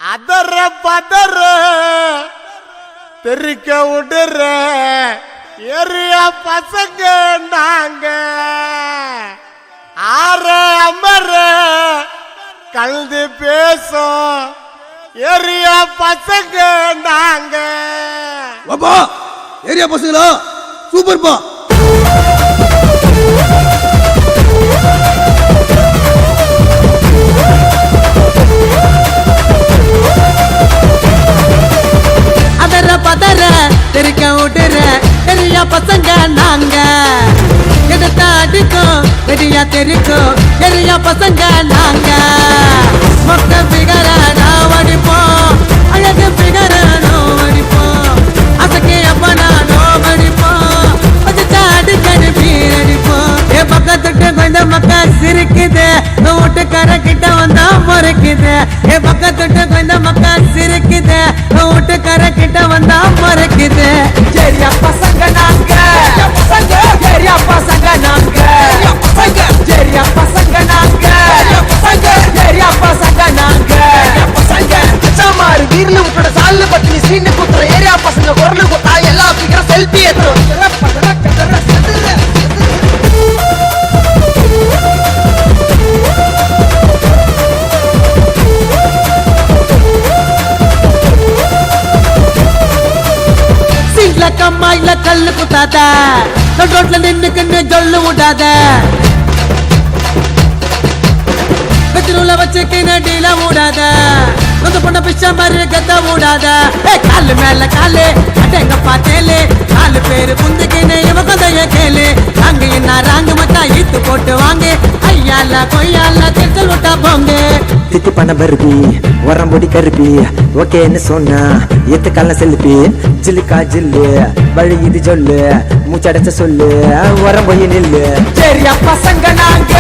அதர பதற தெறிக்க விடுற ஏரியா பசங்க நாங்க ஆற அமர கலந்து பேசும் ஏரியா பசங்க நாங்க. வாப்பா ஏரியா பசங்களா சூப்பர்ப்பா. அதர பதற தெறிக்க விடுற பெரிய பசங்க நாங்க. எதிர்த்த அடிக்கும் வெடியா தெரிக்கும் பெரிய பசங்க நாங்க. மொத்த பிகர நான் அடிப்போம், அழகு பிகர நோ அடிப்போம், அசக்கே அப்ப நானோ அடிப்போம், பச்சை அடிக்கடி பீர் அடிப்போம். ஏ பக்கத்துட்டு கொஞ்சம் மக்கள் சிரிக்குது, வீட்டுக்கார கிட்ட வந்தா முறைக்குது. ஏ பக்கத்துட்டு கொஞ்சம் மக்கள் சிரிக்குது, வீட்டுக்கார கிட்ட வந்தா முறைக்குது. ஏரியா பசங்க நாங்க, ஏரியா பசங்க நாங்க, ஏரியா பசங்க நாங்க, ஏரியா பசங்க நாங்க. மாறு வீர்ல உங்களோட சால்ல பத்தி சீனு குத்துற ஏரியா பசங்க குரலு குத்தா எல்லா சீக்கிரம் செல்ஃபி ஏத்துறோம். சீட்ல கம்மாயில கல்லு குத்தாத, ரோட்ல நின்னுக்குன்னு ஜொல்லு விடாத, கத்திரூல வச்சுக்கு நடில விடாத, கொஞ்சம் பொண்ண பிச்சை மாதிரி கத்த விடாத. காலு மேல காலு அடங்க பார்த்தேலே, 4 பேரு புந்துக்கின்னு இவ கதைய கேளு. ராங்க என்ன ராங்கு மட்டா ஈத்து போட்டு வாங்க, ஐயால கொய்யால திருத்தல் விட்டா போங்க. திட்டு பண்ண பருப்பி உரம்பொடி கருப்பி ஓகேன்னு சொன்னா எத்துக்கால செல்லுப்பி ஜில்லுக்கா ஜில்லு வழி இது சொல்லு மூச்சடைச்ச சொல்லு உரம் போய் நில்லு. ஏரியா பசங்க நாங்க,